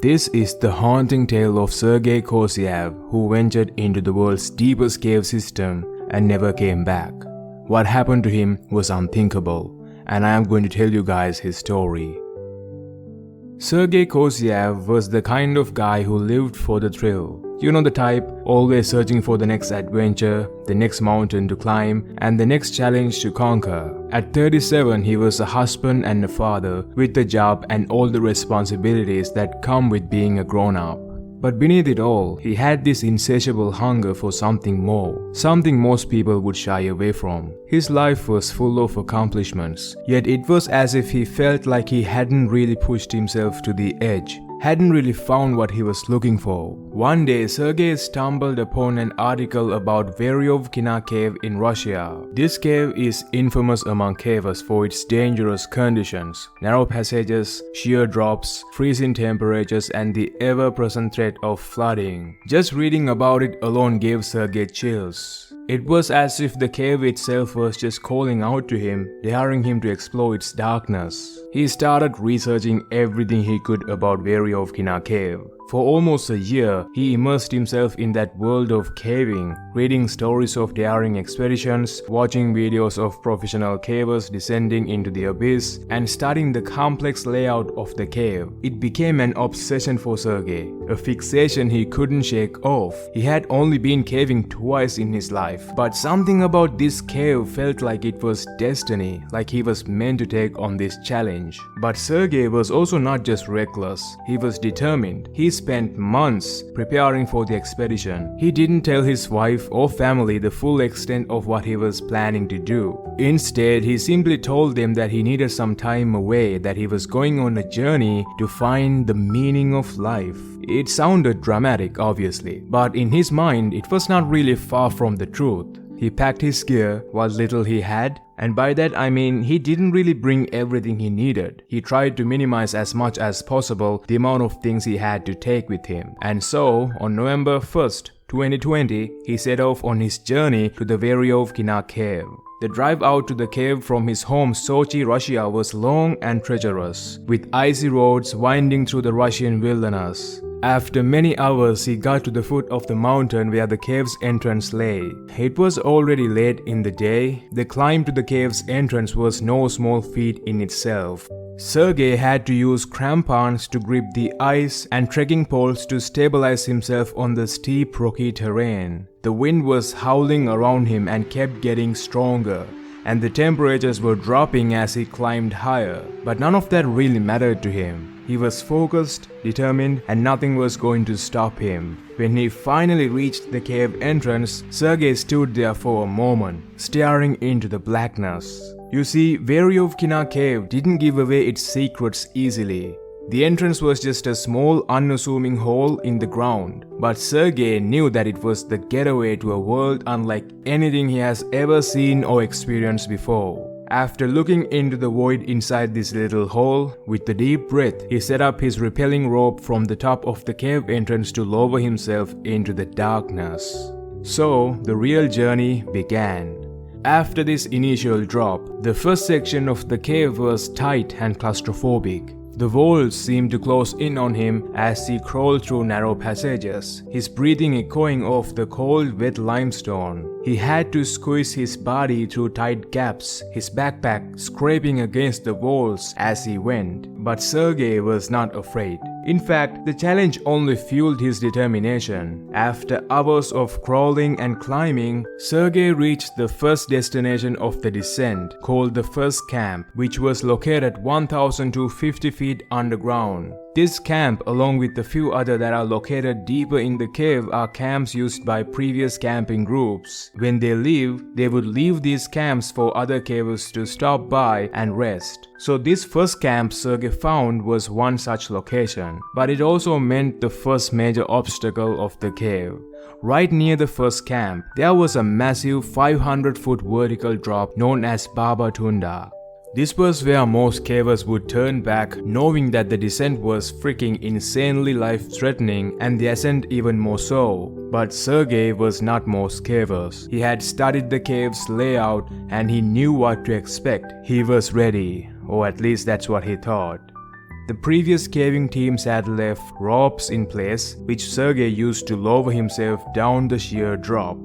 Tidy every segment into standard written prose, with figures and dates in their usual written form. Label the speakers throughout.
Speaker 1: This is the haunting tale of Sergei Kozeev, who ventured into the world's deepest cave system and never came back. What happened to him was unthinkable, and I am going to tell you guys his story. Sergei Kozeev was the kind of guy who lived for the thrill. You know the type, always searching for the next adventure, the next mountain to climb, and the next challenge to conquer. At 37, he was a husband and a father, with a job and all the responsibilities that come with being a grown-up. But beneath it all, he had this insatiable hunger for something more, something most people would shy away from. His life was full of accomplishments, yet it was as if he felt like he hadn't really pushed himself to the edge, hadn't really found what he was looking for. One day, Sergei stumbled upon an article about Veryovkina Cave in Russia. This cave is infamous among cavers for its dangerous conditions, narrow passages, sheer drops, freezing temperatures, and the ever-present threat of flooding. Just reading about it alone gave Sergei chills. It was as if the cave itself was just calling out to him, daring him to explore its darkness. He started researching everything he could about Veryovkina Cave. For almost a year, he immersed himself in that world of caving, reading stories of daring expeditions, watching videos of professional cavers descending into the abyss, and studying the complex layout of the cave. It became an obsession for Sergei, a fixation he couldn't shake off. He had only been caving twice in his life, but something about this cave felt like it was destiny, like he was meant to take on this challenge. But Sergei was also not just reckless, he was determined. He spent months preparing for the expedition. He didn't tell his wife or family the full extent of what he was planning to do. Instead, he simply told them that he needed some time away, that he was going on a journey to find the meaning of life. It sounded dramatic, obviously, but in his mind, it was not really far from the truth. He packed his gear, what little he had, and by that I mean he didn't really bring everything he needed. He tried to minimize as much as possible the amount of things he had to take with him. And so, on November 1st, 2020, he set off on his journey to the Veryovkina Cave. The drive out to the cave from his home Sochi, Russia was long and treacherous, with icy roads winding through the Russian wilderness. After many hours, he got to the foot of the mountain where the cave's entrance lay. It was already late in the day. The climb to the cave's entrance was no small feat in itself. Sergei had to use crampons to grip the ice and trekking poles to stabilize himself on the steep, rocky terrain. The wind was howling around him and kept getting stronger, and the temperatures were dropping as he climbed higher. But none of that really mattered to him. He was focused, determined, and nothing was going to stop him. When he finally reached the cave entrance, Sergei stood there for a moment, staring into the blackness. You see, Veryovkina Cave didn't give away its secrets easily. The entrance was just a small, unassuming hole in the ground, but Sergei knew that it was the getaway to a world unlike anything he has ever seen or experienced before. After looking into the void inside this little hole, with a deep breath, he set up his rappelling rope from the top of the cave entrance to lower himself into the darkness. So, the real journey began. After this initial drop, the first section of the cave was tight and claustrophobic. The walls seemed to close in on him as he crawled through narrow passages, his breathing echoing off the cold, wet limestone. He had to squeeze his body through tight gaps, his backpack scraping against the walls as he went. But Sergei was not afraid. In fact, the challenge only fueled his determination. After hours of crawling and climbing, Sergei reached the first destination of the descent, called the first camp, which was located 1,250 feet underground. This camp, along with a few other that are located deeper in the cave, are camps used by previous camping groups. When they leave, they would leave these camps for other cavers to stop by and rest. So this first camp Sergei found was one such location, but it also meant the first major obstacle of the cave. Right near the first camp, there was a massive 500-foot vertical drop known as Baba Tunda. This was where most cavers would turn back, knowing that the descent was freaking insanely life-threatening and the ascent even more so. But Sergei was not most cavers. He had studied the cave's layout and he knew what to expect. He was ready, or at least that's what he thought. The previous caving teams had left ropes in place, which Sergei used to lower himself down the sheer drop.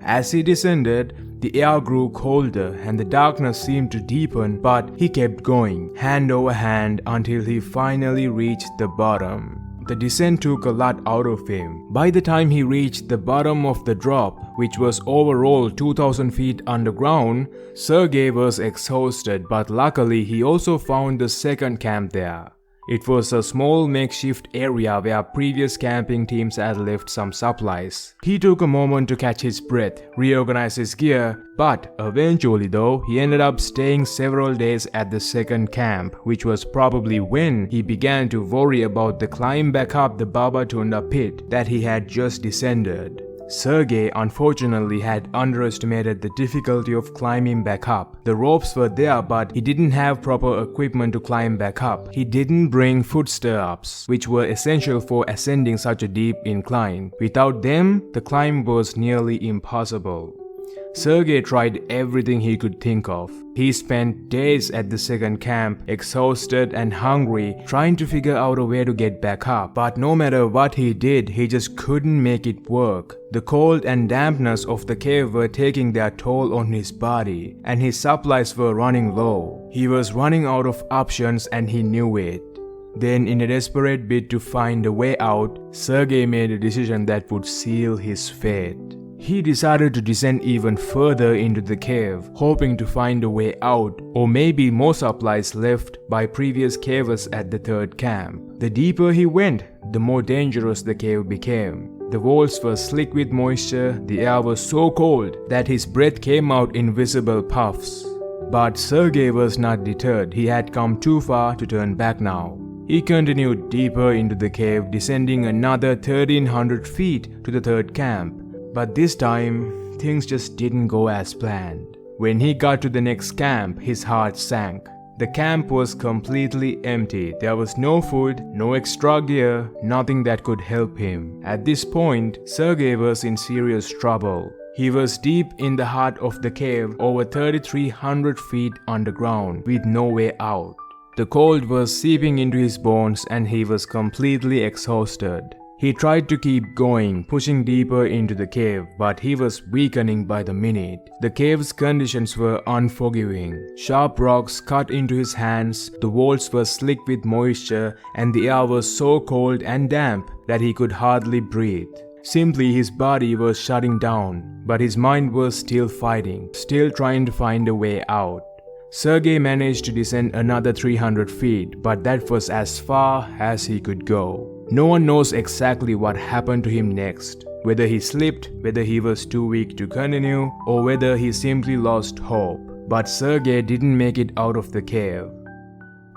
Speaker 1: As he descended, the air grew colder and the darkness seemed to deepen, but he kept going, hand over hand, until he finally reached the bottom. The descent took a lot out of him. By the time he reached the bottom of the drop, which was overall 2000 feet underground, Sergei was exhausted, but luckily he also found the second camp there. It was a small makeshift area where previous camping teams had left some supplies. He took a moment to catch his breath, reorganize his gear, but eventually though, he ended up staying several days at the second camp, which was probably when he began to worry about the climb back up the Babatunda pit that he had just descended. Sergei unfortunately had underestimated the difficulty of climbing back up. The ropes were there, but he didn't have proper equipment to climb back up. He didn't bring foot stirrups, which were essential for ascending such a deep incline. Without them, the climb was nearly impossible. Sergei tried everything he could think of. He spent days at the second camp, exhausted and hungry, trying to figure out a way to get back up. But no matter what he did, he just couldn't make it work. The cold and dampness of the cave were taking their toll on his body, and his supplies were running low. He was running out of options and he knew it. Then, in a desperate bid to find a way out, Sergei made a decision that would seal his fate. He decided to descend even further into the cave, hoping to find a way out, or maybe more supplies left by previous cavers at the third camp. The deeper he went, the more dangerous the cave became. The walls were slick with moisture, the air was so cold that his breath came out in visible puffs. But Sergei was not deterred. He had come too far to turn back now. He continued deeper into the cave, descending another 1300 feet to the third camp. But this time, things just didn't go as planned. When he got to the next camp, his heart sank. The camp was completely empty. There was no food, no extra gear, nothing that could help him. At this point, Sergei was in serious trouble. He was deep in the heart of the cave, over 3300 feet underground, with no way out. The cold was seeping into his bones and he was completely exhausted. He tried to keep going, pushing deeper into the cave, but he was weakening by the minute. The cave's conditions were unforgiving. Sharp rocks cut into his hands, the walls were slick with moisture, and the air was so cold and damp that he could hardly breathe. Simply, his body was shutting down, but his mind was still fighting, still trying to find a way out. Sergei managed to descend another 300 feet, but that was as far as he could go. No one knows exactly what happened to him next, whether he slipped, whether he was too weak to continue, or whether he simply lost hope. But Sergei didn't make it out of the cave.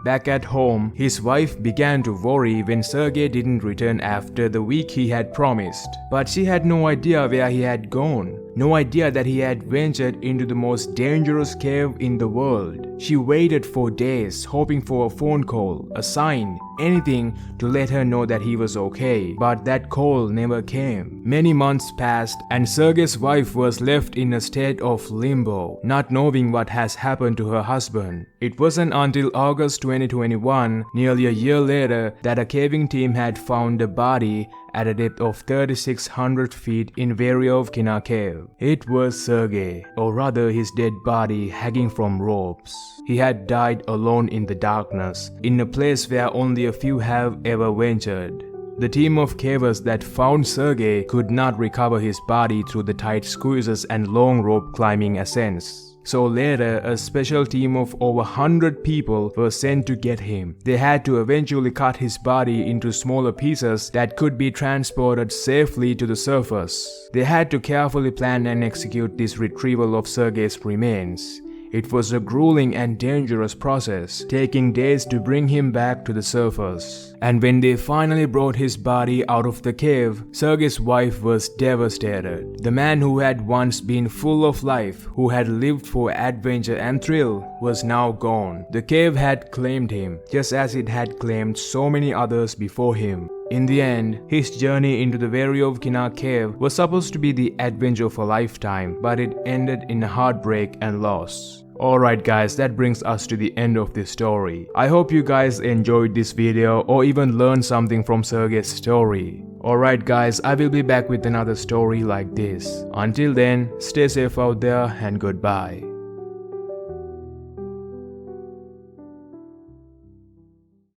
Speaker 1: Back at home, his wife began to worry when Sergei didn't return after the week he had promised. But she had no idea where he had gone. No idea that he had ventured into the most dangerous cave in the world. She waited for days, hoping for a phone call, a sign, anything to let her know that he was okay. But that call never came. Many months passed and Sergei's wife was left in a state of limbo, not knowing what has happened to her husband. It wasn't until August 2021, nearly a year later, that a caving team had found a body at a depth of 3600 feet in Veryovkina Cave. It was Sergei, or rather his dead body hanging from ropes. He had died alone in the darkness, in a place where only a few have ever ventured. The team of cavers that found Sergei could not recover his body through the tight squeezes and long rope climbing ascents. So later, a special team of over 100 people were sent to get him. They had to eventually cut his body into smaller pieces that could be transported safely to the surface. They had to carefully plan and execute this retrieval of Sergei's remains. It was a grueling and dangerous process, taking days to bring him back to the surface. And when they finally brought his body out of the cave, Sergei's wife was devastated. The man who had once been full of life, who had lived for adventure and thrill, was now gone. The cave had claimed him, just as it had claimed so many others before him. In the end, his journey into the Veryovkina Cave was supposed to be the adventure of a lifetime, but it ended in heartbreak and loss. Alright guys, that brings us to the end of this story. I hope you guys enjoyed this video or even learned something from Sergei's story. Alright guys, I will be back with another story like this. Until then, stay safe out there and goodbye.